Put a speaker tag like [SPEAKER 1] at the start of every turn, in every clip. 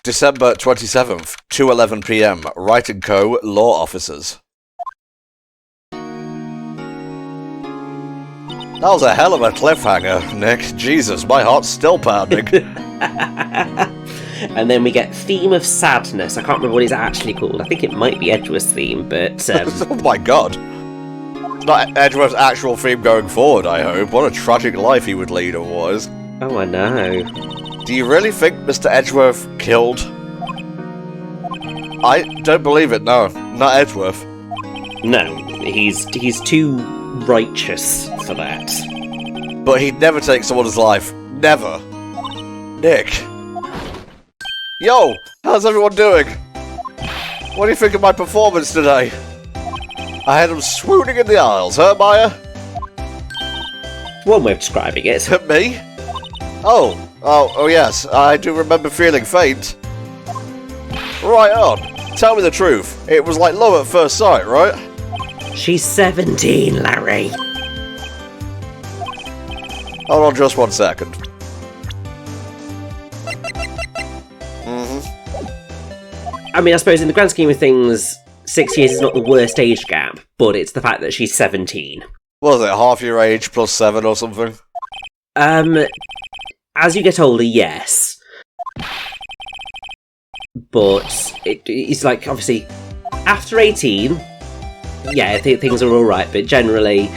[SPEAKER 1] December 27th, 2:11 p.m. Wright & Co. Law Officers. That was a hell of a cliffhanger, Nick. Jesus, my heart's still pounding.
[SPEAKER 2] And then we get Theme of Sadness. I can't remember what it's actually called. I think it might be Edgeworth's theme, but...
[SPEAKER 1] Oh my god. It's not Edgeworth's actual theme going forward, I hope. What a tragic life he would lead otherwise.
[SPEAKER 2] Oh, I know.
[SPEAKER 1] Do you really think Mr. Edgeworth killed? I don't believe it, no. Not Edgeworth.
[SPEAKER 2] No, he's too righteous for that.
[SPEAKER 1] But he'd never take someone's life. Never. Nick. Yo, how's everyone doing? What do you think of my performance today? I had them swooning in the aisles, huh, Maya?
[SPEAKER 2] One way of describing it.
[SPEAKER 1] Me? Oh yes, I do remember feeling faint. Right on. Tell me the truth. It was like love at first sight, right?
[SPEAKER 2] She's 17, Larry.
[SPEAKER 1] Hold on just 1 second.
[SPEAKER 2] I mean, I suppose in the grand scheme of things, 6 years is not the worst age gap, but it's the fact that she's 17.
[SPEAKER 1] What was it, half your age plus 7 or something?
[SPEAKER 2] As you get older, yes. But it's like, obviously, after 18, yeah, things are alright, but generally,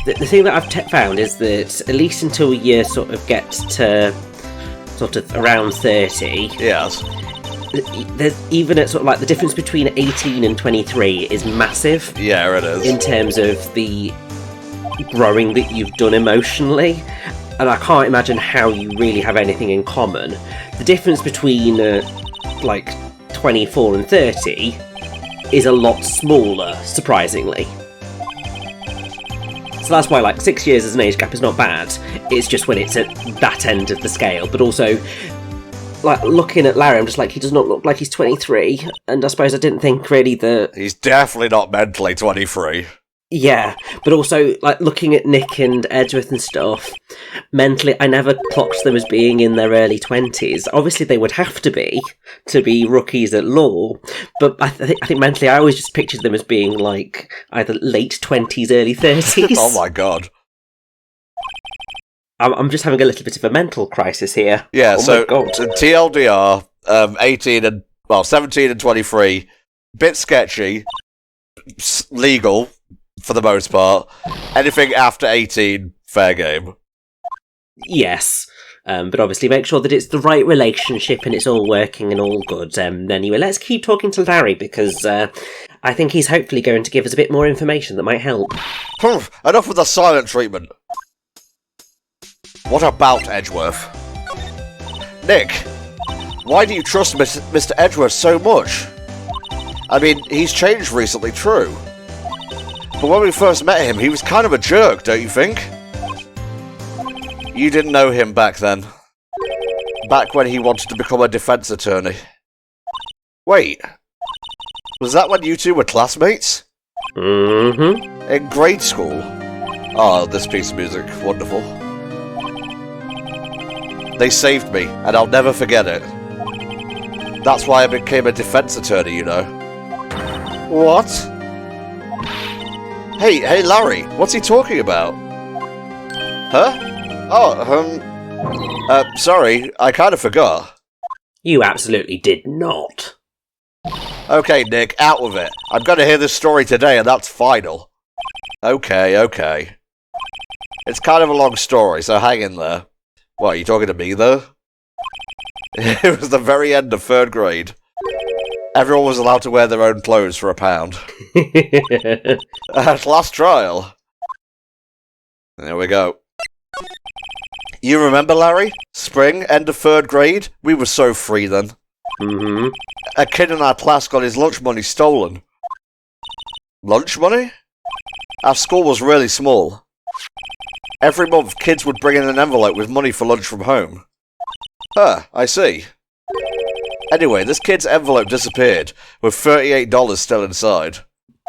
[SPEAKER 2] the thing that I've found is that at least until you sort of get to sort of around 30...
[SPEAKER 1] Yes.
[SPEAKER 2] There's even at sort of like the difference between 18 and 23 is massive.
[SPEAKER 1] Yeah, it is.
[SPEAKER 2] In terms of the growing that you've done emotionally. And I can't imagine how you really have anything in common. The difference between like 24 and 30 is a lot smaller, surprisingly. So that's why like 6 years as an age gap is not bad. It's just when it's at that end of the scale. But also, like, looking at Larry, I'm just like, he does not look like he's 23. And I suppose I didn't think really that...
[SPEAKER 1] He's definitely not mentally 23.
[SPEAKER 2] Yeah, but also, like, looking at Nick and Edgeworth and stuff, mentally, I never clocked them as being in their early 20s. Obviously, they would have to be rookies at law, but I think mentally, I always just pictured them as being, like, either late 20s, early 30s.
[SPEAKER 1] Oh my god.
[SPEAKER 2] I'm just having a little bit of a mental crisis here.
[SPEAKER 1] Yeah,
[SPEAKER 2] oh
[SPEAKER 1] so
[SPEAKER 2] my God.
[SPEAKER 1] TLDR, 17 and 23, bit sketchy, legal, for the most part. Anything after 18, fair game.
[SPEAKER 2] Yes, but obviously make sure that it's the right relationship and it's all working and all good. Anyway, let's keep talking to Larry because I think he's hopefully going to give us a bit more information that might help.
[SPEAKER 1] Enough with the silent treatment. What about Edgeworth? Nick, why do you trust Mr. Edgeworth so much? I mean, he's changed recently, true. But when we first met him, he was kind of a jerk, don't you think? You didn't know him back then. Back when he wanted to become a defense attorney. Wait, was that when you two were classmates?
[SPEAKER 2] Mm-hmm.
[SPEAKER 1] In grade school? Oh, this piece of music, wonderful. They saved me, and I'll never forget it. That's why I became a defense attorney, you know. What? Hey, Larry, what's he talking about? Huh? Oh, sorry, I kind of forgot.
[SPEAKER 2] You absolutely did not.
[SPEAKER 1] Okay, Nick, out with it. I'm going to hear this story today, and that's final. Okay. It's kind of a long story, so hang in there. What, are you talking to me, though? It was the very end of 3rd grade. Everyone was allowed to wear their own clothes for £1. At last trial. There we go. You remember, Larry? Spring, end of 3rd grade? We were so free then.
[SPEAKER 2] Mm-hmm.
[SPEAKER 1] A kid in our class got his lunch money stolen. Lunch money? Our school was really small. Every month, kids would bring in an envelope with money for lunch from home. Huh, I see. Anyway, this kid's envelope disappeared, with $38 still inside.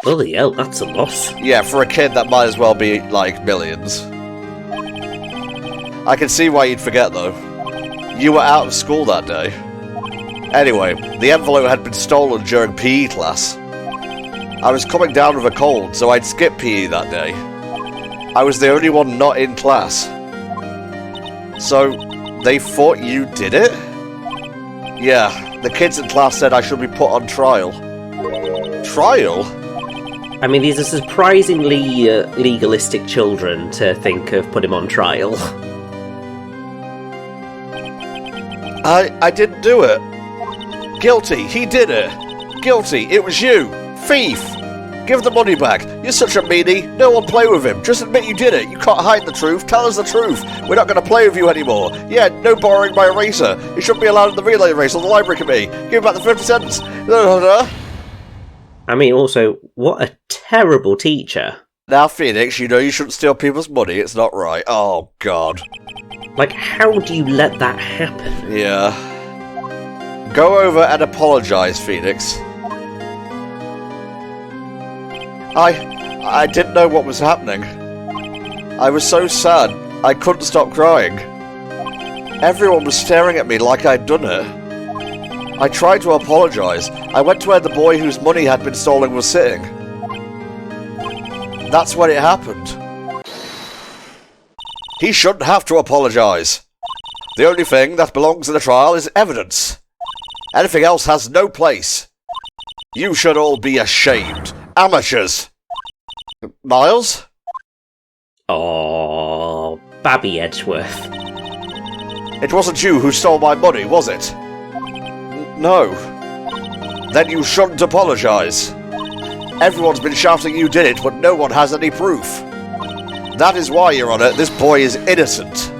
[SPEAKER 2] Bloody hell, that's a loss.
[SPEAKER 1] Yeah, for a kid that might as well be, like, millions. I can see why you'd forget, though. You were out of school that day. Anyway, the envelope had been stolen during PE class. I was coming down with a cold, so I'd skipped PE that day. I was the only one not in class. So, they thought you did it? Yeah, the kids in class said I should be put on trial. Trial?
[SPEAKER 2] I mean, these are surprisingly legalistic children to think of putting him on trial.
[SPEAKER 1] I didn't do it. Guilty, he did it. Guilty, it was you. Thief. Give the money back. You're such a meanie. No one play with him. Just admit you did it. You can't hide the truth. Tell us the truth. We're not going to play with you anymore. Yeah, no borrowing my eraser. You shouldn't be allowed in the relay race on the library committee. Give back the 50 cents.
[SPEAKER 2] I mean, also, what a terrible teacher.
[SPEAKER 1] Now, Phoenix, you know you shouldn't steal people's money. It's not right. Oh, God.
[SPEAKER 2] Like, how do you let that happen?
[SPEAKER 1] Yeah. Go over and apologise, Phoenix. I didn't know what was happening. I was so sad, I couldn't stop crying. Everyone was staring at me like I'd done it. I tried to apologise. I went to where the boy whose money had been stolen was sitting. That's when it happened. He shouldn't have to apologise. The only thing that belongs in a trial is evidence. Anything else has no place. You should all be ashamed. Amateurs. Miles?
[SPEAKER 2] Oh, Babby Edgeworth.
[SPEAKER 1] It wasn't you who stole my money, was it? No. Then you shouldn't apologise. Everyone's been shouting you did it, but no one has any proof. That is why, Your Honour, this boy is innocent.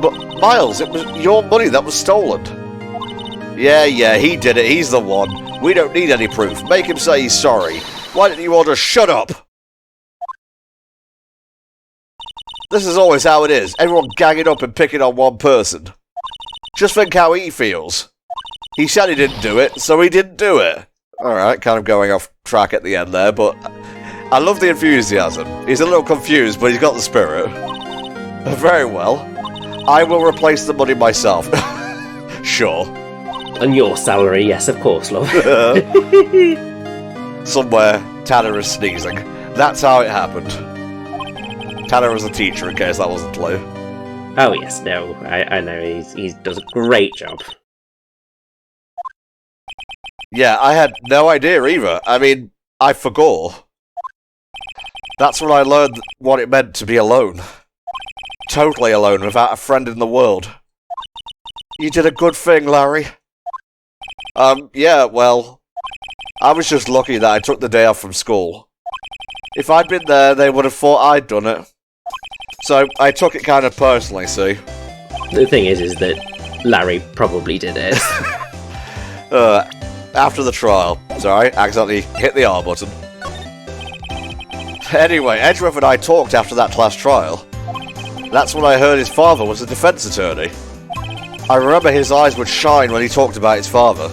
[SPEAKER 1] But, Miles, it was your money that was stolen. Yeah, he did it. He's the one. We don't need any proof. Make him say he's sorry. Why didn't you all just shut up? This is always how it is. Everyone ganging up and picking on one person. Just think how he feels. He said he didn't do it, so he didn't do it. Alright, kind of going off track at the end there, but I love the enthusiasm. He's a little confused, but he's got the spirit. Very well. I will replace the money myself. Sure.
[SPEAKER 2] And your salary, yes, of course, love.
[SPEAKER 1] Somewhere, Tanner is sneezing. That's how it happened. Tanner was a teacher, in case that wasn't clear.
[SPEAKER 2] Oh, yes, no, I know, he does a great job.
[SPEAKER 1] Yeah, I had no idea either. I mean, I forgot. That's when I learned what it meant to be alone. Totally alone, without a friend in the world. You did a good thing, Larry. Yeah, well, I was just lucky that I took the day off from school. If I'd been there, they would have thought I'd done it. So, I took it kind of personally, see?
[SPEAKER 2] The thing is that Larry probably did it.
[SPEAKER 1] After the trial. Sorry, accidentally hit the R button. Anyway, Edgeworth and I talked after that class trial. That's when I heard his father was a defense attorney. I remember his eyes would shine when he talked about his father.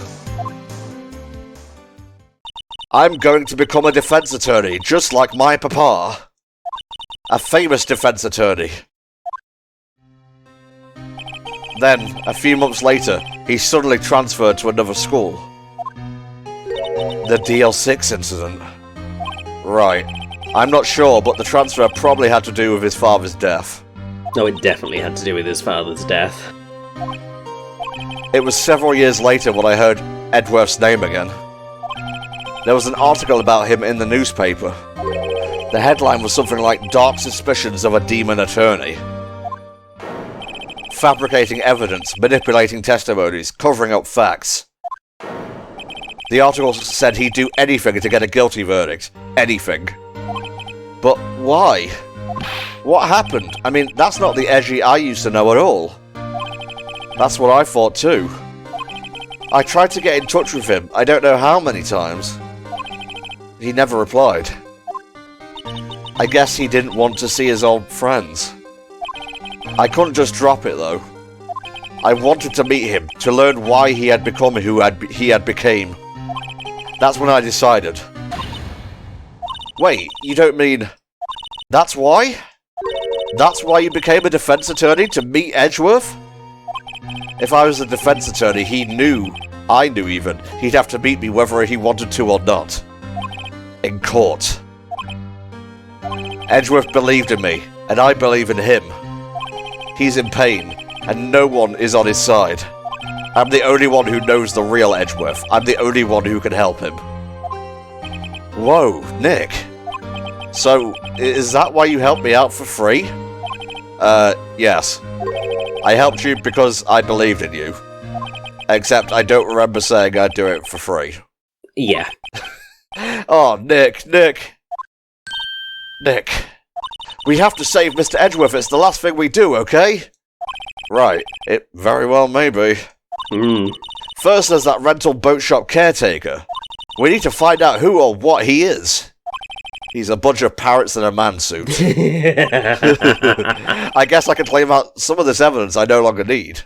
[SPEAKER 1] I'm going to become a defense attorney, just like my papa. A famous defense attorney. Then, a few months later, he suddenly transferred to another school. The DL6 incident. Right. I'm not sure, but the transfer probably had to do with his father's death.
[SPEAKER 2] No, it definitely had to do with his father's death.
[SPEAKER 1] It was several years later when I heard Edgeworth's name again. There was an article about him in the newspaper. The headline was something like "Dark Suspicions of a Demon Attorney." Fabricating evidence, manipulating testimonies, covering up facts. The article said he'd do anything to get a guilty verdict. Anything. But why? What happened? I mean, that's not the Edgy I used to know at all. That's what I thought too. I tried to get in touch with him, I don't know how many times. He never replied. I guess he didn't want to see his old friends. I couldn't just drop it though. I wanted to meet him, to learn why he had become who he had became. That's when I decided. Wait, you don't mean... That's why? That's why you became a defense attorney, to meet Edgeworth? If I was a defense attorney, I knew even, he'd have to meet me whether he wanted to or not. In court. Edgeworth believed in me, and I believe in him. He's in pain, and no one is on his side. I'm the only one who knows the real Edgeworth. I'm the only one who can help him. Whoa, Nick. So, is that why you helped me out for free? Yes. I helped you because I believed in you. Except I don't remember saying I'd do it for free.
[SPEAKER 2] Yeah.
[SPEAKER 1] Oh, Nick. We have to save Mr. Edgeworth. It's the last thing we do, okay? Right. It very well may be. First, there's that rental boat shop caretaker. We need to find out who or what he is. He's a bunch of parrots in a man suit. I guess I can claim out some of this evidence I no longer need.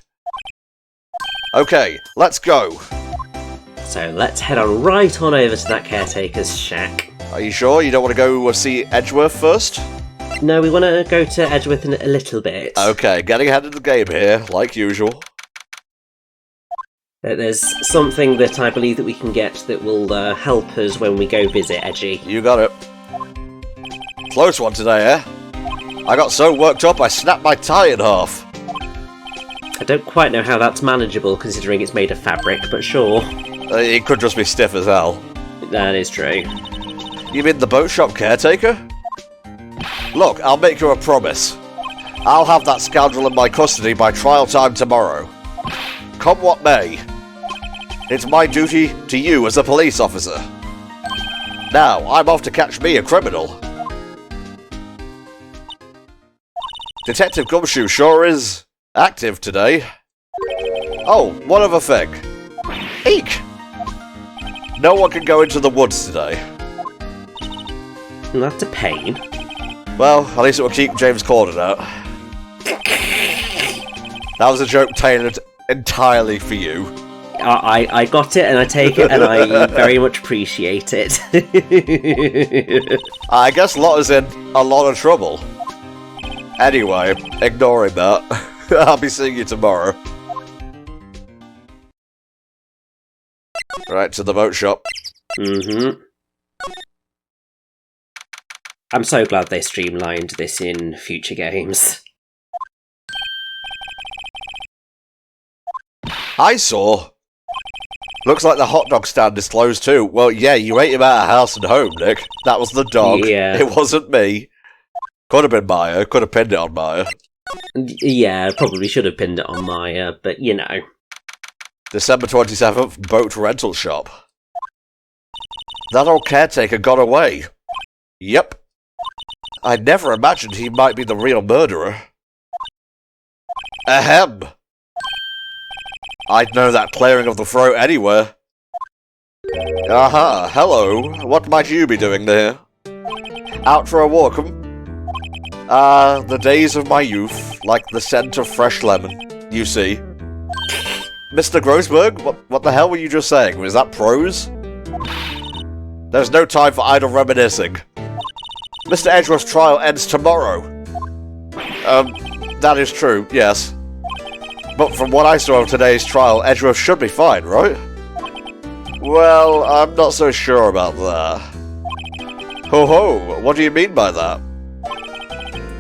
[SPEAKER 1] Okay, let's go.
[SPEAKER 2] So let's head on right on over to that caretaker's shack.
[SPEAKER 1] Are you sure you don't want to go see Edgeworth first?
[SPEAKER 2] No, we want to go to Edgeworth in a little bit.
[SPEAKER 1] Okay, getting ahead of the game here, like usual.
[SPEAKER 2] There's something that I believe that we can get that will help us when we go visit Edgy.
[SPEAKER 1] You got it. Close one today, eh? I got so worked up I snapped my tie in half.
[SPEAKER 2] I don't quite know how that's manageable considering it's made of fabric, but sure.
[SPEAKER 1] It could just be stiff as hell.
[SPEAKER 2] That is true.
[SPEAKER 1] You mean the boat shop caretaker? Look, I'll make you a promise. I'll have that scoundrel in my custody by trial time tomorrow. Come what may. It's my duty to you as a police officer. Now, I'm off to catch me a criminal. Detective Gumshoe sure is active today. Oh, one other thing. Eek! No one can go into the woods today.
[SPEAKER 2] That's a pain.
[SPEAKER 1] Well, at least it will keep James Corden out. That was a joke tailored entirely for you.
[SPEAKER 2] I got it and I take it and I very much appreciate it.
[SPEAKER 1] I guess Lotta's in a lot of trouble. Anyway, ignoring that, I'll be seeing you tomorrow. Right, to the boat shop.
[SPEAKER 2] I'm so glad they streamlined this in future games.
[SPEAKER 1] I saw. Looks like the hot dog stand is closed too. Well, yeah, you ate him out of house and home, Nick. That was the dog.
[SPEAKER 2] Yeah.
[SPEAKER 1] It wasn't me. Could have been Maya. Could have pinned it on Maya.
[SPEAKER 2] Yeah, probably should have pinned it on Maya, but you know.
[SPEAKER 1] December 27th, boat rental shop. That old caretaker got away. Yep. I never imagined he might be the real murderer. Ahem. I'd know that clearing of the throat anywhere. Aha, hello. What might you be doing there? Out for a walk, the days of my youth, like the scent of fresh lemon, you see. Mr. Grossberg, what the hell were you just saying? Was that prose? There's no time for idle reminiscing. Mr. Edgeworth's trial ends tomorrow. That is true, yes. But from what I saw of today's trial, Edgeworth should be fine, right? Well, I'm not so sure about that. Ho ho, what do you mean by that?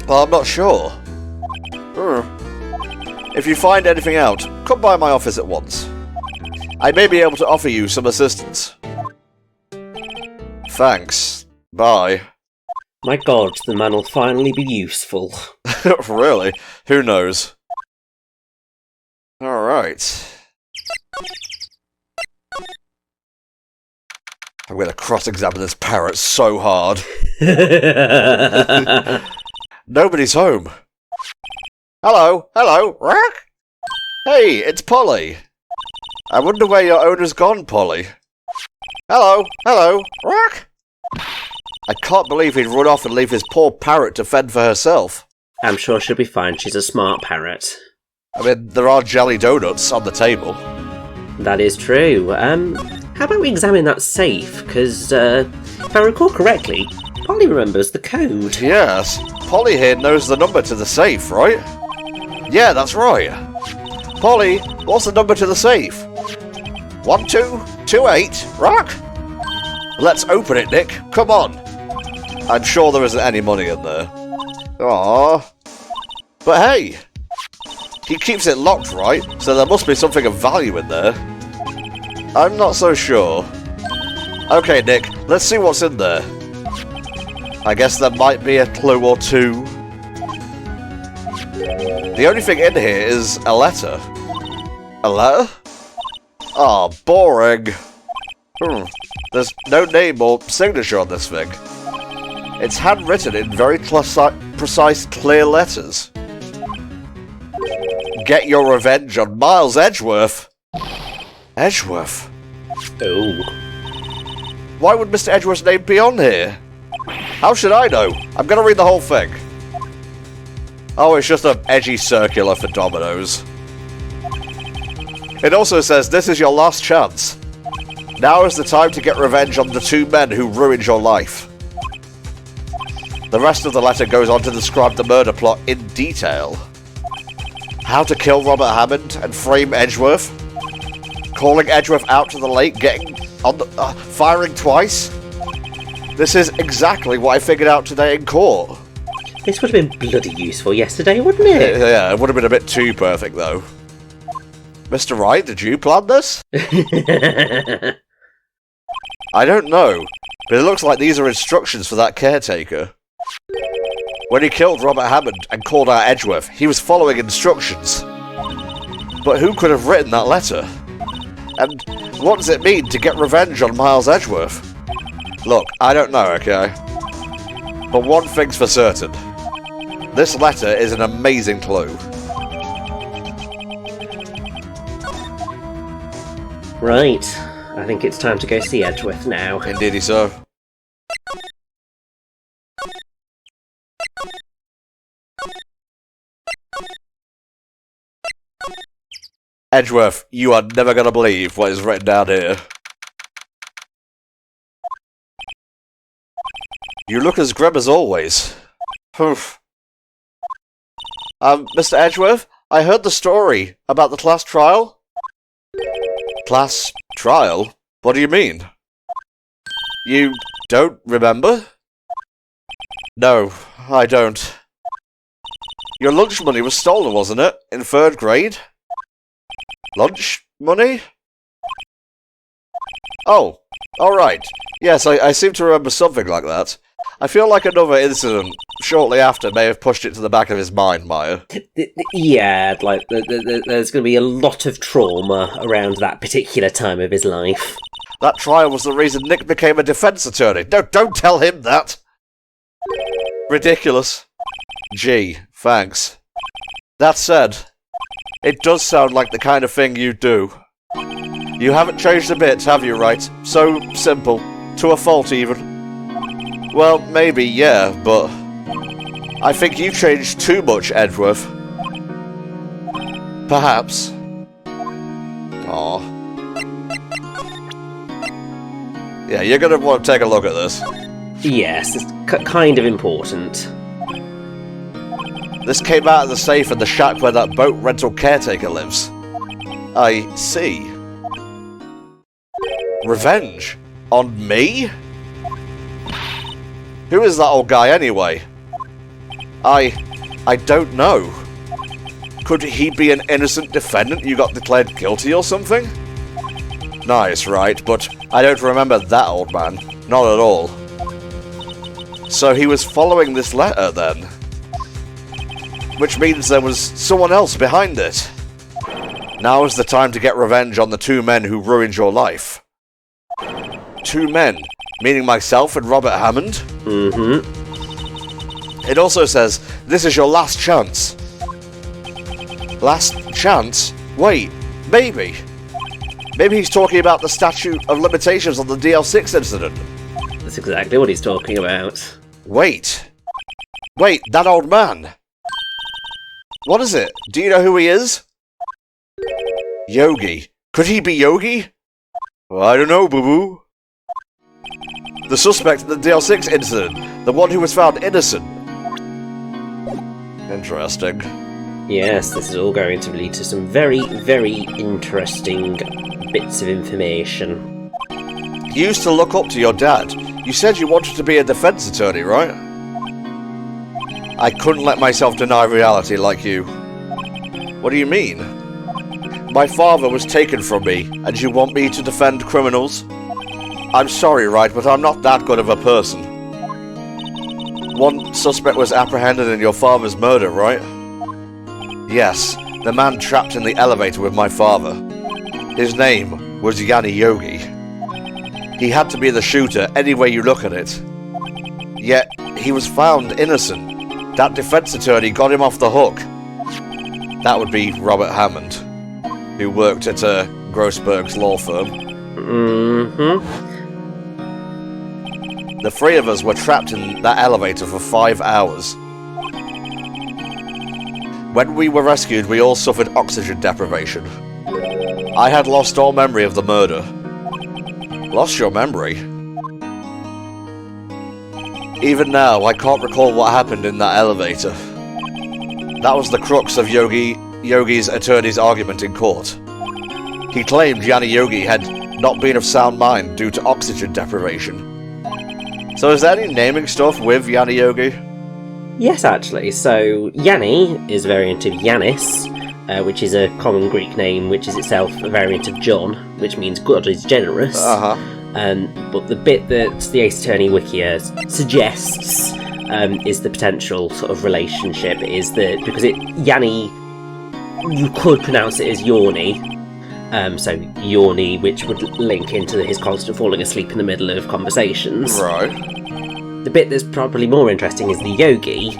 [SPEAKER 1] Well, I'm not sure. If you find anything out, come by my office at once. I may be able to offer you some assistance. Thanks. Bye.
[SPEAKER 2] My god, the man will finally be useful.
[SPEAKER 1] Really? Who knows? Alright. I'm gonna cross-examine this parrot so hard. Nobody's home. Hello, Rock? Hey, it's Polly. I wonder where your owner's gone, Polly. Hello, Rock? I can't believe he'd run off and leave his poor parrot to fend for herself.
[SPEAKER 2] I'm sure she'll be fine, she's a smart parrot.
[SPEAKER 1] I mean, there are jelly donuts on the table.
[SPEAKER 2] That is true. How about we examine that safe? Because, if I recall correctly, Polly remembers the code.
[SPEAKER 1] Yes, Polly here knows the number to the safe, right? Yeah, that's right. Polly, what's the number to the safe? 1228, rock? Let's open it, Nick. Come on. I'm sure there isn't any money in there. Aww. But hey, he keeps it locked, right? So there must be something of value in there. I'm not so sure. Okay, Nick, let's see what's in there. I guess there might be a clue or two. The only thing in here is a letter. A letter? Ah, boring. There's no name or signature on this thing. It's handwritten in very precise, clear letters. Get your revenge on Miles Edgeworth. Edgeworth?
[SPEAKER 2] Oh.
[SPEAKER 1] Why would Mr. Edgeworth's name be on here? How should I know? I'm gonna read the whole thing. Oh, it's just an edgy circular for dominoes. It also says, this is your last chance. Now is the time to get revenge on the two men who ruined your life. The rest of the letter goes on to describe the murder plot in detail. How to kill Robert Hammond and frame Edgeworth. Calling Edgeworth out to the lake, getting on the, firing twice. This is exactly what I figured out today in court.
[SPEAKER 2] This would have been bloody useful yesterday, wouldn't it?
[SPEAKER 1] Yeah, it would have been a bit too perfect, though. Mr. Wright, did you plan this? I don't know, but it looks like these are instructions for that caretaker. When he killed Robert Hammond and called out Edgeworth, he was following instructions. But who could have written that letter? And what does it mean to get revenge on Miles Edgeworth? Look, I don't know, okay? But one thing's for certain. This letter is an amazing clue.
[SPEAKER 2] Right. I think it's time to go see Edgeworth now.
[SPEAKER 1] Indeedy so. Edgeworth, you are never gonna believe what is written down here. You look as grim as always. Mr. Edgeworth, I heard the story about the class trial. Class trial? What do you mean? You don't remember? No, I don't. Your lunch money was stolen, wasn't it? In 3rd grade? Lunch money? Oh, alright. Yes, I seem to remember something like that. I feel like another incident shortly after may have pushed it to the back of his mind, Maya.
[SPEAKER 2] Yeah, like, there's going to be a lot of trauma around that particular time of his life.
[SPEAKER 1] That trial was the reason Nick became a defense attorney. No, don't tell him that! Ridiculous. Gee, thanks. That said, it does sound like the kind of thing you do. You haven't changed a bit, have you, Wright? So simple. To a fault, even. Well, maybe, yeah, but I think you changed too much, Edgeworth. Perhaps. Aw. Yeah, you're gonna want to take a look at this.
[SPEAKER 2] Yes, it's kind of important.
[SPEAKER 1] This came out of the safe in the shack where that boat rental caretaker lives. I see. Revenge? On me? Who is that old guy anyway? I don't know. Could he be an innocent defendant you got declared guilty or something? Nice, right, but I don't remember that old man. Not at all. So he was following this letter then? Which means there was someone else behind it. Now is the time to get revenge on the two men who ruined your life. Two men? Meaning myself and Robert Hammond?
[SPEAKER 2] Mm-hmm.
[SPEAKER 1] It also says, this is your last chance. Last chance? Wait, maybe. Maybe he's talking about the statute of limitations on the DL6 incident.
[SPEAKER 2] That's exactly what he's talking about.
[SPEAKER 1] Wait, that old man. What is it? Do you know who he is? Yogi. Could he be Yogi? Well, I don't know, boo-boo. The suspect in the DL6 incident. The one who was found innocent. Interesting.
[SPEAKER 2] Yes, this is all going to lead to some very, very interesting bits of information.
[SPEAKER 1] You used to look up to your dad. You said you wanted to be a defense attorney, right? I couldn't let myself deny reality like you. What do you mean? My father was taken from me, and you want me to defend criminals? I'm sorry, Wright, but I'm not that good of a person. One suspect was apprehended in your father's murder, right? Yes, the man trapped in the elevator with my father. His name was Yanni Yogi. He had to be the shooter any way you look at it. Yet, he was found innocent. That defense attorney got him off the hook. That would be Robert Hammond, who worked at Grossberg's law firm.
[SPEAKER 2] Mm-hmm.
[SPEAKER 1] The three of us were trapped in that elevator for 5 hours. When we were rescued, we all suffered oxygen deprivation. I had lost all memory of the murder. Lost your memory? Even now, I can't recall what happened in that elevator. That was the crux of Yogi's attorney's argument in court. He claimed Yanni Yogi had not been of sound mind due to oxygen deprivation. So is there any naming stuff with Yanni Yogi?
[SPEAKER 2] Yes, actually. So, Yanni is a variant of Yanis, which is a common Greek name, which is itself a variant of John, which means God is generous. But the bit that the Ace Attorney Wikia suggests is the potential sort of relationship is that because Yanni, you could pronounce it as Yorni, so Yorni, which would link into his constant falling asleep in the middle of conversations.
[SPEAKER 1] Right.
[SPEAKER 2] The bit that's probably more interesting is the yogi,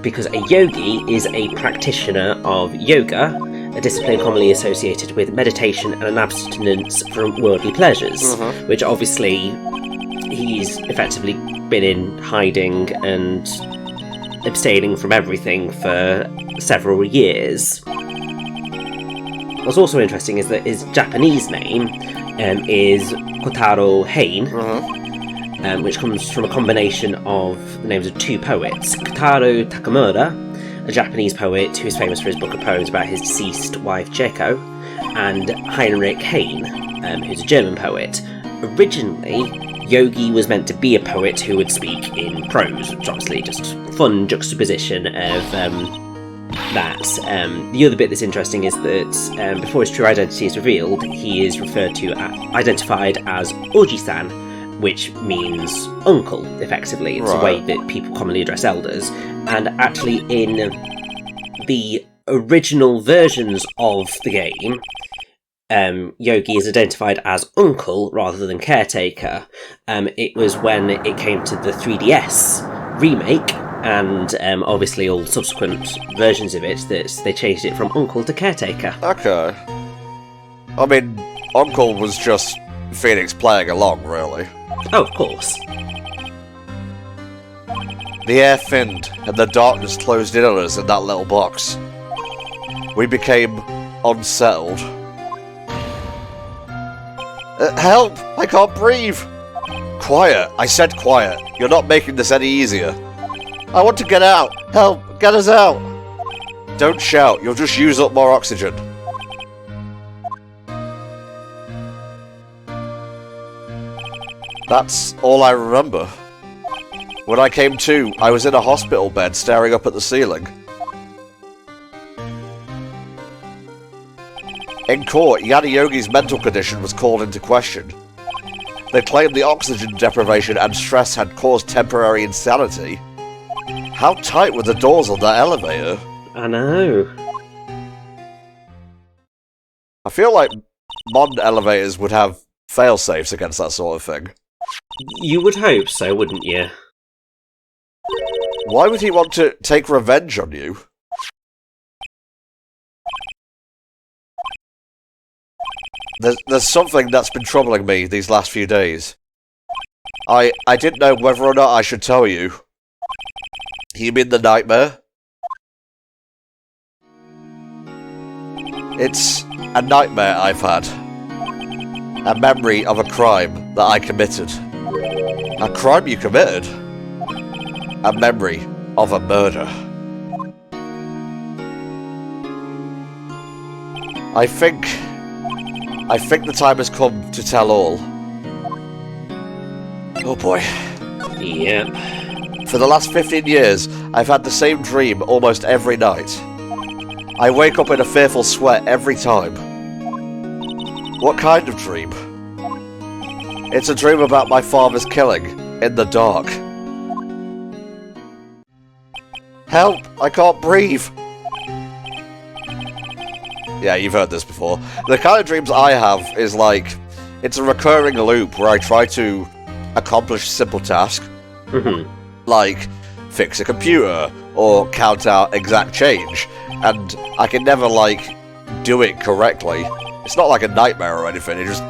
[SPEAKER 2] because a yogi is a practitioner of yoga, a discipline commonly associated with meditation and an abstinence from worldly pleasures, which obviously he's effectively been in hiding and abstaining from everything for several years. What's also interesting is that his Japanese name is Kotaro Hein, which comes from a combination of the names of two poets, Kotaro Takamura, a Japanese poet who is famous for his book of poems about his deceased wife Cheko, and Heinrich Heine, who's a German poet. Originally, Yogi was meant to be a poet who would speak in prose, which obviously just fun juxtaposition of that. The other bit that's interesting is that before his true identity is revealed, he is identified as Oji-san, which means uncle, effectively. It's a way that people commonly address elders. And actually, in the original versions of the game, Yogi is identified as uncle rather than caretaker. It was when it came to the 3DS remake, and obviously all subsequent versions of it, that they changed it from uncle to caretaker. Okay.
[SPEAKER 1] I mean, uncle was just Phoenix playing along, really.
[SPEAKER 2] Oh, of course.
[SPEAKER 1] The air thinned, and the darkness closed in on us in that little box. We became unsettled. Help! I can't breathe! Quiet! I said quiet. You're not making this any easier. I want to get out! Help! Get us out! Don't shout, you'll just use up more oxygen. That's all I remember. When I came to, I was in a hospital bed staring up at the ceiling. In court, Yanni Yogi's mental condition was called into question. They claimed the oxygen deprivation and stress had caused temporary insanity. How tight were the doors on that elevator?
[SPEAKER 2] I know.
[SPEAKER 1] I feel like modern elevators would have fail-safes against that sort of thing.
[SPEAKER 2] You would hope so, wouldn't you?
[SPEAKER 1] Why would he want to take revenge on you? There's something that's been troubling me these last few days. I didn't know whether or not I should tell you. You mean the nightmare? It's a nightmare I've had. A memory of a crime that I committed. A crime you committed? A memory of a murder. I think the time has come to tell all. Oh boy.
[SPEAKER 2] Yep.
[SPEAKER 1] For the last 15 years, I've had the same dream almost every night. I wake up in a fearful sweat every time. What kind of dream? It's a dream about my father's killing, in the dark. Help! I can't breathe! Yeah, you've heard this before. The kind of dreams I have is like, it's a recurring loop where I try to accomplish a simple task. Like, fix a computer, or count out exact change, and I can never, like, do it correctly. It's not like a nightmare or anything, it just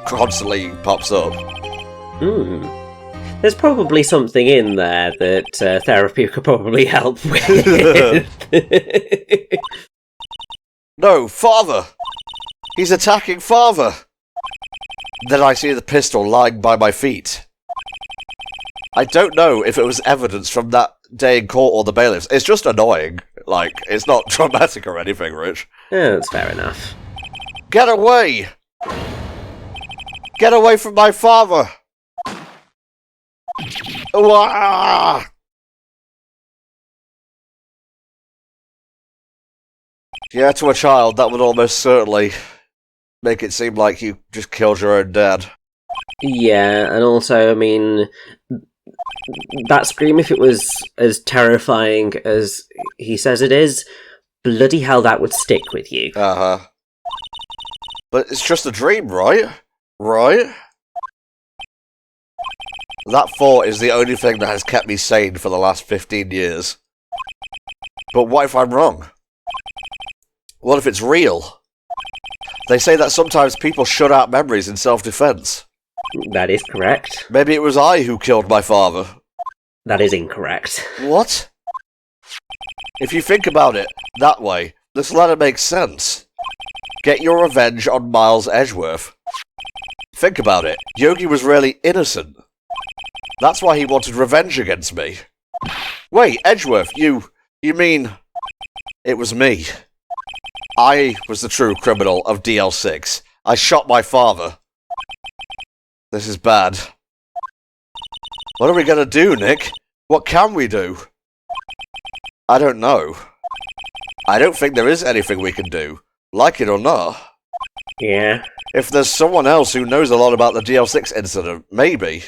[SPEAKER 1] constantly pops up.
[SPEAKER 2] There's probably something in there that therapy could probably help with.
[SPEAKER 1] No, father! He's attacking father! Then I see the pistol lying by my feet. I don't know if it was evidence from that day in court or the bailiffs. It's just annoying. Like, it's not traumatic or anything, Rich.
[SPEAKER 2] Yeah, that's fair enough.
[SPEAKER 1] Get away! Get away from my father! Wah! Yeah, to a child, that would almost certainly make it seem like you just killed your own dad.
[SPEAKER 2] Yeah, and also, I mean, that scream, if it was as terrifying as he says it is, bloody hell, that would stick with you.
[SPEAKER 1] Uh-huh. But it's just a dream, right? Right? That thought is the only thing that has kept me sane for the last 15 years. But what if I'm wrong? What if it's real? They say that sometimes people shut out memories in self-defense.
[SPEAKER 2] That is correct.
[SPEAKER 1] Maybe it was I who killed my father.
[SPEAKER 2] That is incorrect.
[SPEAKER 1] What? If you think about it that way, this letter makes sense. Get your revenge on Miles Edgeworth. Think about it. Yogi was really innocent. That's why he wanted revenge against me. Wait, Edgeworth, you mean... It was me. I was the true criminal of DL6. I shot my father. This is bad. What are we gonna do, Nick? What can we do? I don't know. I don't think there is anything we can do. Like it or not.
[SPEAKER 2] Yeah.
[SPEAKER 1] If there's someone else who knows a lot about the DL6 incident, maybe.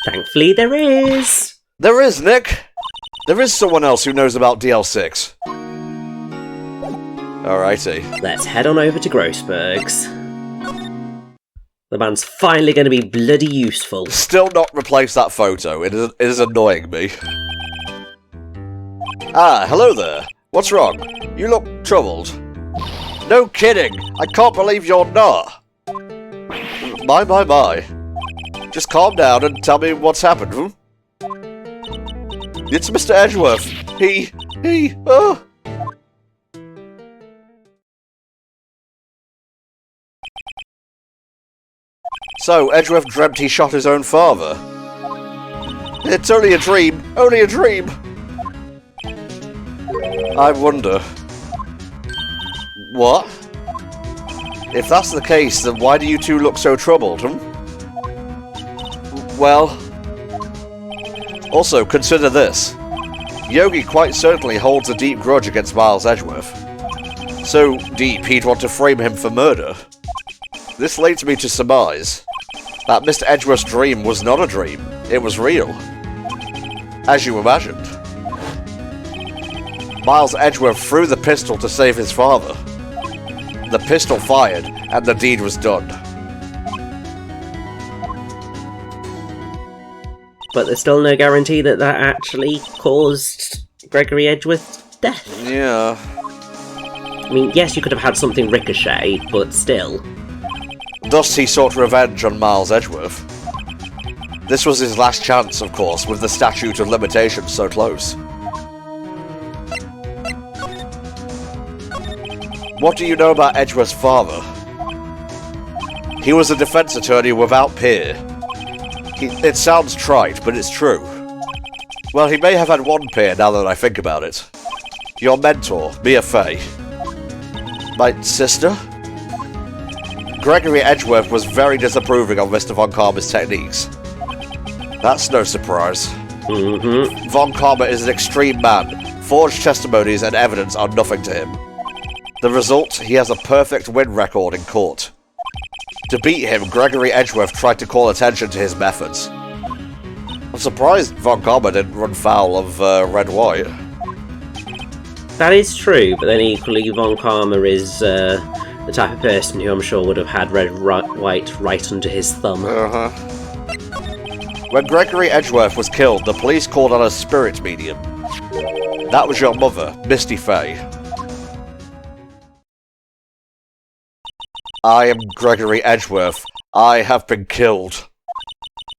[SPEAKER 2] Thankfully there is.
[SPEAKER 1] There is, Nick! There is someone else who knows about DL6. Alrighty.
[SPEAKER 2] Let's head on over to Grossberg's. The man's finally going to be bloody useful.
[SPEAKER 1] Still not replace that photo. It is annoying me. Ah, hello there. What's wrong? You look troubled. No kidding! I can't believe you're not! My. Just calm down and tell me what's happened, It's Mr. Edgeworth. Oh... So, Edgeworth dreamt he shot his own father. It's only a dream! Only a dream! I wonder... What? If that's the case, then why do you two look so troubled, Well... Also, consider this. Yogi quite certainly holds a deep grudge against Miles Edgeworth. So deep, he'd want to frame him for murder. This leads me to surmise that Mr. Edgeworth's dream was not a dream, it was real. As you imagined. Miles Edgeworth threw the pistol to save his father. The pistol fired, and the deed was done.
[SPEAKER 2] But there's still no guarantee that that actually caused Gregory Edgeworth's death.
[SPEAKER 1] Yeah.
[SPEAKER 2] I mean, yes, you could have had something ricochet, but still.
[SPEAKER 1] Thus he sought revenge on Miles Edgeworth. This was his last chance, of course, with the statute of limitations so close. What do you know about Edgeworth's father? He was a defense attorney without peer. It sounds trite, but it's true. Well, he may have had one peer now that I think about it. Your mentor, Mia Fey. My sister? Gregory Edgeworth was very disapproving of Mr. Von Karma's techniques. That's no surprise.
[SPEAKER 2] Mm-hmm.
[SPEAKER 1] Von Karma is an extreme man. Forged testimonies and evidence are nothing to him. The result, he has a perfect win record in court. To beat him, Gregory Edgeworth tried to call attention to his methods. I'm surprised Von Karma didn't run foul of Red White.
[SPEAKER 2] That is true, but then equally Von Karma is the type of person who I'm sure would have had Red White right under his thumb.
[SPEAKER 1] Uh-huh. When Gregory Edgeworth was killed, the police called on a spirit medium. That was your mother, Misty Fey. I am Gregory Edgeworth. I have been killed.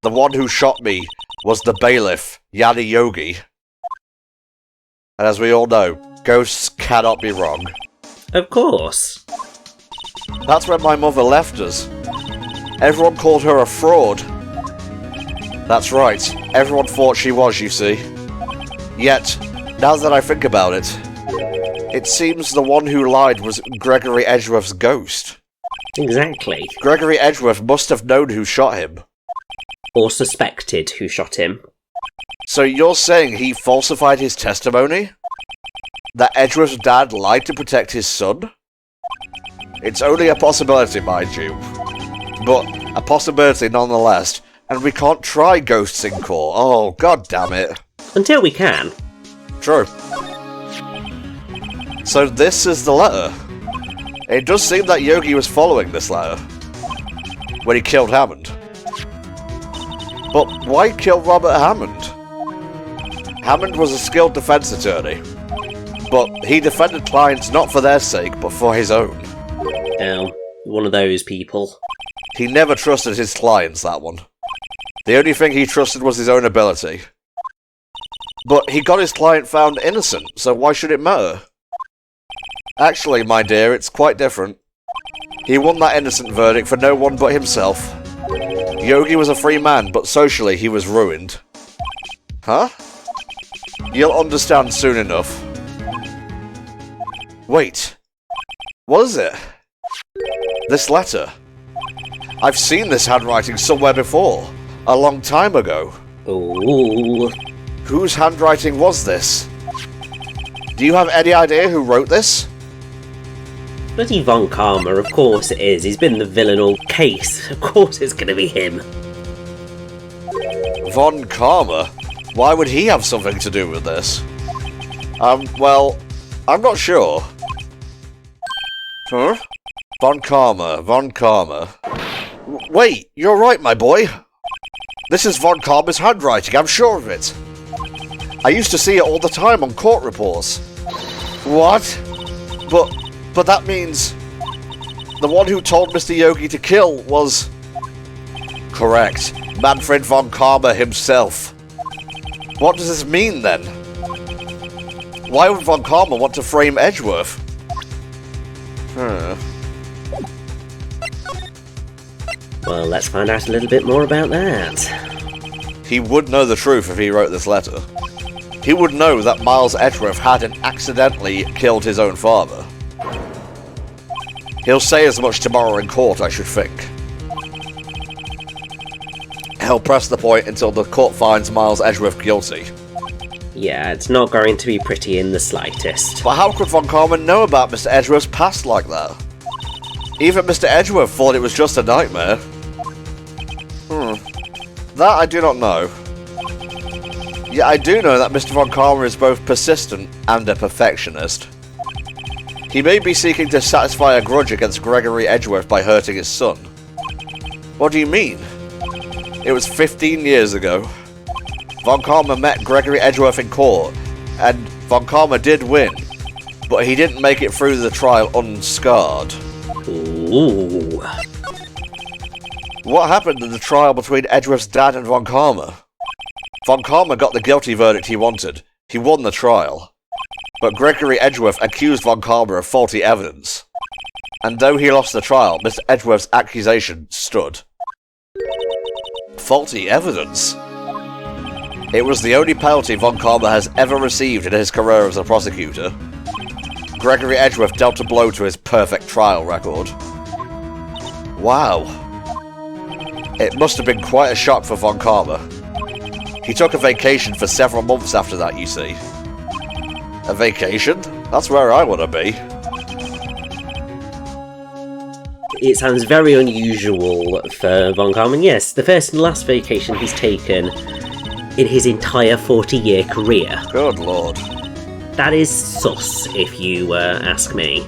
[SPEAKER 1] The one who shot me was the bailiff, Yanni Yogi. And as we all know, ghosts cannot be wrong.
[SPEAKER 2] Of course.
[SPEAKER 1] That's when my mother left us. Everyone called her a fraud. That's right, everyone thought she was, you see. Yet, now that I think about it, it seems the one who lied was Gregory Edgeworth's ghost.
[SPEAKER 2] Exactly.
[SPEAKER 1] Gregory Edgeworth must have known who shot him.
[SPEAKER 2] Or suspected who shot him.
[SPEAKER 1] So you're saying he falsified his testimony? That Edgeworth's dad lied to protect his son? It's only a possibility, mind you. But a possibility nonetheless, and we can't try ghosts in court. Oh, god damn it.
[SPEAKER 2] Until we can.
[SPEAKER 1] True. So this is the letter. It does seem that Yogi was following this letter when he killed Hammond. But why kill Robert Hammond? Hammond was a skilled defense attorney, but he defended clients not for their sake, but for his own.
[SPEAKER 2] Oh, one of those people.
[SPEAKER 1] He never trusted his clients, that one. The only thing he trusted was his own ability. But he got his client found innocent, so why should it matter? Actually, my dear, it's quite different. He won that innocent verdict for no one but himself. Yogi was a free man, but socially he was ruined. Huh? You'll understand soon enough. Wait. What is it? This letter. I've seen this handwriting somewhere before. A long time ago.
[SPEAKER 2] Ooh.
[SPEAKER 1] Whose handwriting was this? Do you have any idea who wrote this?
[SPEAKER 2] Bloody Von Karma, of course it is. He's been the villain all case. Of course it's going to be him.
[SPEAKER 1] Von Karma? Why would he have something to do with this? Well, I'm not sure. Huh? Von Karma. Wait, you're right, my boy. This is Von Karma's handwriting, I'm sure of it. I used to see it all the time on court reports. What? But that means the one who told Mr. Yogi to kill was... Correct. Manfred Von Karma himself. What does this mean, then? Why would Von Karma want to frame Edgeworth?
[SPEAKER 2] Well, let's find out a little bit more about that.
[SPEAKER 1] He would know the truth if he wrote this letter. He would know that Miles Edgeworth hadn't accidentally killed his own father. He'll say as much tomorrow in court, I should think. He'll press the point until the court finds Miles Edgeworth guilty.
[SPEAKER 2] Yeah, it's not going to be pretty in the slightest.
[SPEAKER 1] But how could Von Karma know about Mr. Edgeworth's past like that? Even Mr. Edgeworth thought it was just a nightmare. That I do not know. Yet I do know that Mr. Von Karma is both persistent and a perfectionist. He may be seeking to satisfy a grudge against Gregory Edgeworth by hurting his son. What do you mean? It was 15 years ago. Von Karma met Gregory Edgeworth in court, and Von Karma did win, but he didn't make it through the trial unscarred.
[SPEAKER 2] Ooh.
[SPEAKER 1] What happened in the trial between Edgeworth's dad and Von Karma? Von Karma got the guilty verdict he wanted. He won the trial. But Gregory Edgeworth accused Von Karma of faulty evidence. And though he lost the trial, Mr. Edgeworth's accusation stood. Faulty evidence? It was the only penalty Von Karma has ever received in his career as a prosecutor. Gregory Edgeworth dealt a blow to his perfect trial record. Wow. It must have been quite a shock for Von Karma. He took a vacation for several months after that, you see. A vacation? That's where I want to be.
[SPEAKER 2] It sounds very unusual for Von Karma. Yes, the first and last vacation he's taken in his entire 40-year career.
[SPEAKER 1] Good lord.
[SPEAKER 2] That is sus, if you ask me.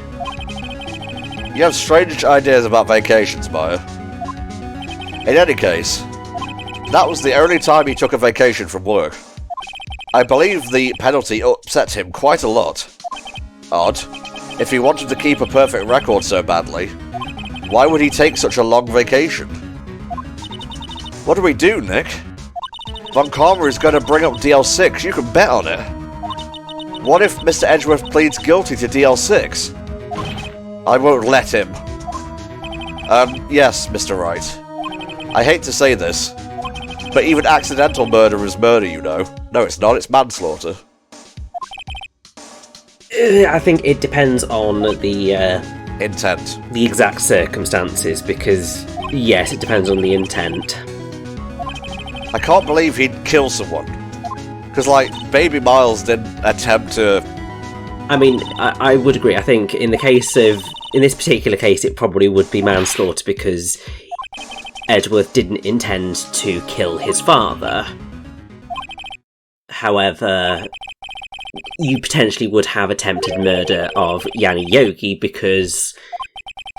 [SPEAKER 1] You have strange ideas about vacations, Maya. In any case, that was the only time he took a vacation from work. I believe the penalty upset him quite a lot. Odd. If he wanted to keep a perfect record so badly, why would he take such a long vacation? What do we do, Nick? Von Karma is going to bring up DL6, you can bet on it. What if Mr. Edgeworth pleads guilty to DL6? I won't let him. Yes, Mr. Wright. I hate to say this, but even accidental murder is murder, you know. No, it's not, it's manslaughter.
[SPEAKER 2] I think it depends on the
[SPEAKER 1] intent.
[SPEAKER 2] The exact circumstances, because, yes, it depends on the intent.
[SPEAKER 1] I can't believe he'd kill someone. Because, like, Baby Miles didn't attempt to...
[SPEAKER 2] I mean, I would agree. I think in this particular case, it probably would be manslaughter because Edgeworth didn't intend to kill his father. However, you potentially would have attempted murder of Yanni Yogi because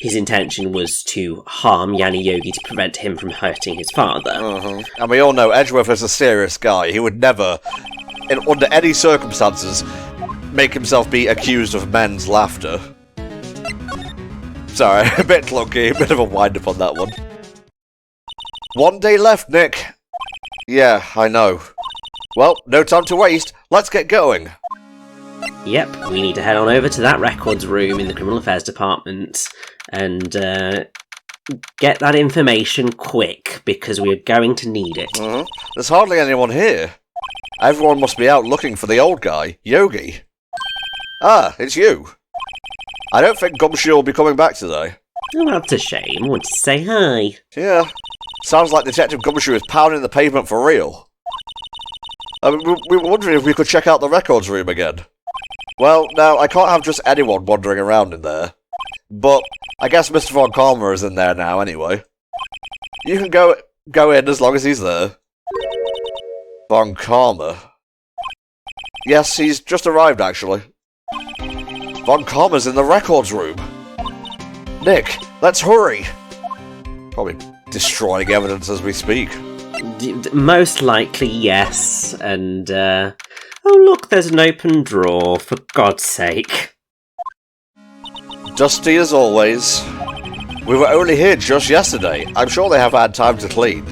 [SPEAKER 2] his intention was to harm Yanni Yogi to prevent him from hurting his father.
[SPEAKER 1] And we all know Edgeworth is a serious guy. He would never, under any circumstances, make himself be accused of men's laughter. Sorry, a bit clunky, a bit of a wind-up on that one. 1 day left, Nick. Yeah, I know. Well, no time to waste. Let's get going.
[SPEAKER 2] Yep, we need to head on over to that records room in the Criminal Affairs Department and get that information quick, because we're going to need it.
[SPEAKER 1] There's hardly anyone here. Everyone must be out looking for the old guy, Yogi. Ah, it's you. I don't think Gumshoe will be coming back today.
[SPEAKER 2] Oh, that's a shame. I want to say hi.
[SPEAKER 1] Yeah, sounds like Detective Gumshoe is pounding the pavement for real. We were wondering if we could check out the records room again. Well, now, I can't have just anyone wandering around in there. But I guess Mr. Von Karma is in there now anyway. You can go in as long as he's there. Von Karma. Yes, he's just arrived, actually. Von Karma's in the records room. Nick, let's hurry. Probably destroying evidence as we speak.
[SPEAKER 2] Most likely, yes. And, oh look, there's an open drawer, for God's sake.
[SPEAKER 1] Dusty as always. We were only here just yesterday. I'm sure they have had time to clean.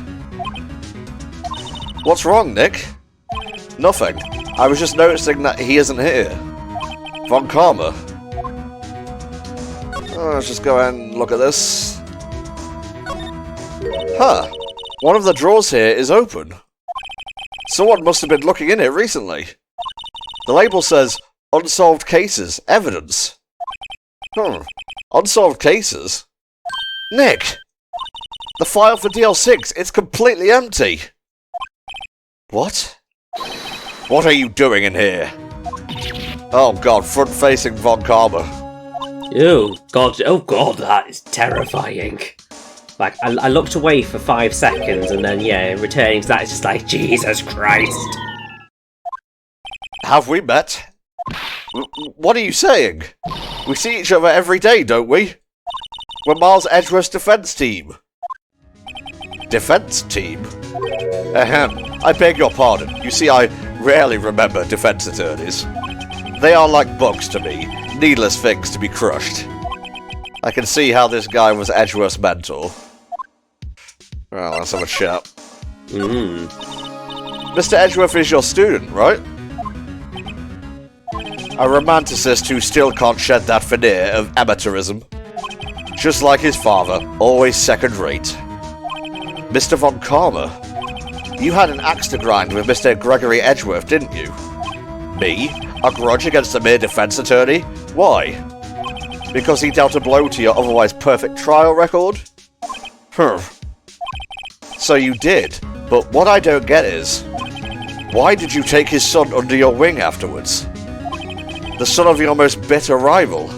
[SPEAKER 1] What's wrong, Nick? Nothing. I was just noticing that he isn't here. Von Karma. Oh, let's just go ahead and look at this. Huh. One of the drawers here is open. Someone must have been looking in it recently. The label says, Unsolved Cases, Evidence. Unsolved Cases? Nick! The file for DL6, it's completely empty! What? What are you doing in here? Oh god, front-facing Von Karma.
[SPEAKER 2] Oh god, that is terrifying. Like, I looked away for 5 seconds, and then, yeah, returning to that, it's just like, Jesus Christ.
[SPEAKER 1] Have we met? What are you saying? We see each other every day, don't we? We're Miles Edgeworth's defense team. Defense team? Ahem. I beg your pardon. You see, I rarely remember defense attorneys. They are like books to me, needless things to be crushed. I can see how this guy was Edgeworth's mentor. Well, let's have a chat. Mr. Edgeworth is your student, right? A romanticist who still can't shed that veneer of amateurism. Just like his father, always second-rate. Mr. Von Karma, you had an axe to grind with Mr. Gregory Edgeworth, didn't you? Me? A grudge against a mere defense attorney? Why? Because he dealt a blow to your otherwise perfect trial record? So you did, but what I don't get is, why did you take his son under your wing afterwards? The son of your most bitter rival.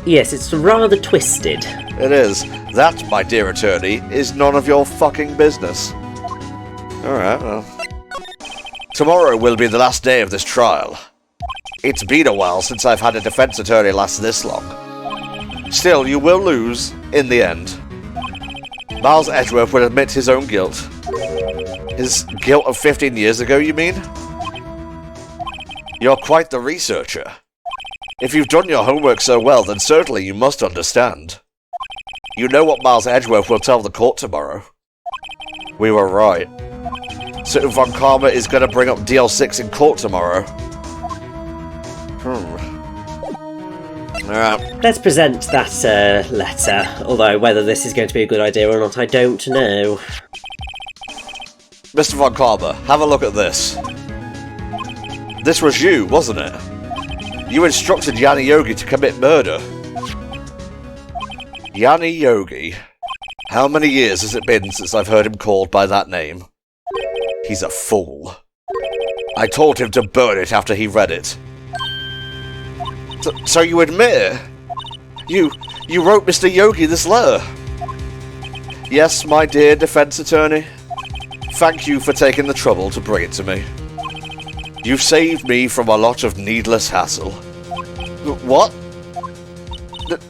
[SPEAKER 2] Yes, it's rather twisted.
[SPEAKER 1] It is. That, my dear attorney, is none of your fucking business. Alright, well. Tomorrow will be the last day of this trial. It's been a while since I've had a defense attorney last this long. Still, you will lose, in the end. Miles Edgeworth will admit his own guilt. His guilt of 15 years ago, you mean? You're quite the researcher. If you've done your homework so well, then certainly you must understand. You know what Miles Edgeworth will tell the court tomorrow. We were right. So Von Karma is going to bring up DL6 in court tomorrow. Alright.
[SPEAKER 2] Let's present that letter, although whether this is going to be a good idea or not, I don't know.
[SPEAKER 1] Mr. Von Karma, have a look at this. This was you, wasn't it? You instructed Yanni Yogi to commit murder. Yanni Yogi. How many years has it been since I've heard him called by that name? He's a fool. I told him to burn it after he read it. So you admit it? You wrote Mr. Yogi this letter? Yes, my dear defense attorney. Thank you for taking the trouble to bring it to me. You've saved me from a lot of needless hassle. What?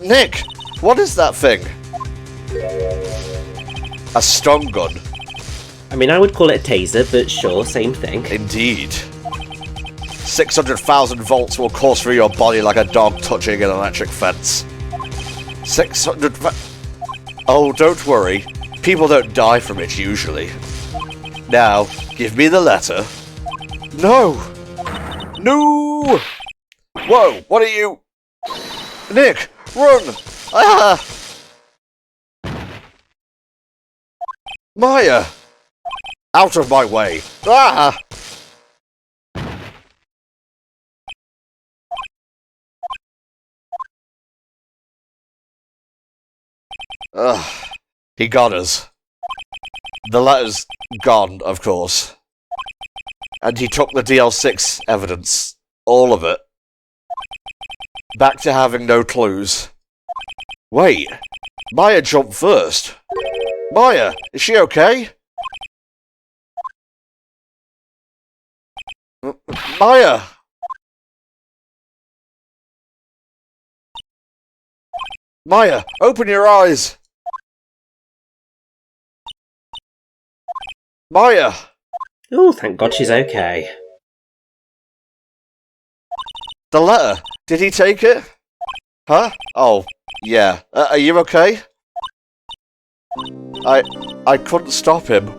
[SPEAKER 1] Nick, what is that thing? A stun gun.
[SPEAKER 2] I mean, I would call it a taser, but sure, same thing.
[SPEAKER 1] Indeed. 600,000 volts will course through your body like a dog touching an electric fence. 600... Oh, don't worry. People don't die from it, usually. Now, give me the letter. No! No! Whoa, what are you... Nick, run! Ah! Maya! Out of my way! Ah! Ugh. He got us. The letter's gone, of course. And he took the DL6 evidence. All of it. Back to having no clues. Wait. Maya jumped first. Maya, is she okay? Maya! Maya, open your eyes! Maya!
[SPEAKER 2] Oh, thank God she's okay.
[SPEAKER 1] The letter, did he take it? Huh? Oh, yeah. Are you okay? I couldn't stop him.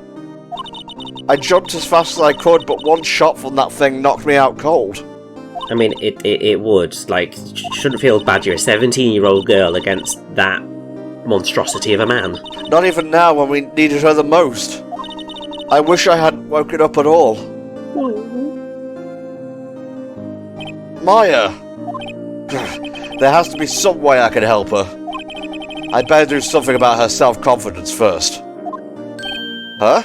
[SPEAKER 1] I jumped as fast as I could, but one shot from that thing knocked me out cold.
[SPEAKER 2] I mean, it would. Like, shouldn't feel bad you're a 17-year-old girl against that monstrosity of a man.
[SPEAKER 1] Not even now when we needed her the most. I wish I hadn't woken up at all. Maya! There has to be some way I can help her. I'd better do something about her self-confidence first. Huh?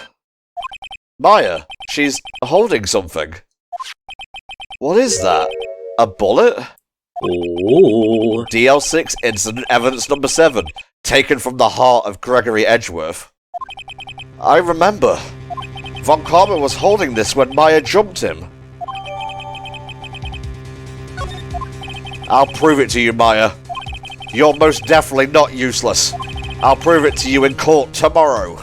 [SPEAKER 1] Maya, she's holding something. What is that? A bullet?
[SPEAKER 2] Ooh.
[SPEAKER 1] DL6 incident evidence number 7, taken from the heart of Gregory Edgeworth. I remember. Von Karma was holding this when Maya jumped him. I'll prove it to you, Maya. You're most definitely not useless. I'll prove it to you in court tomorrow.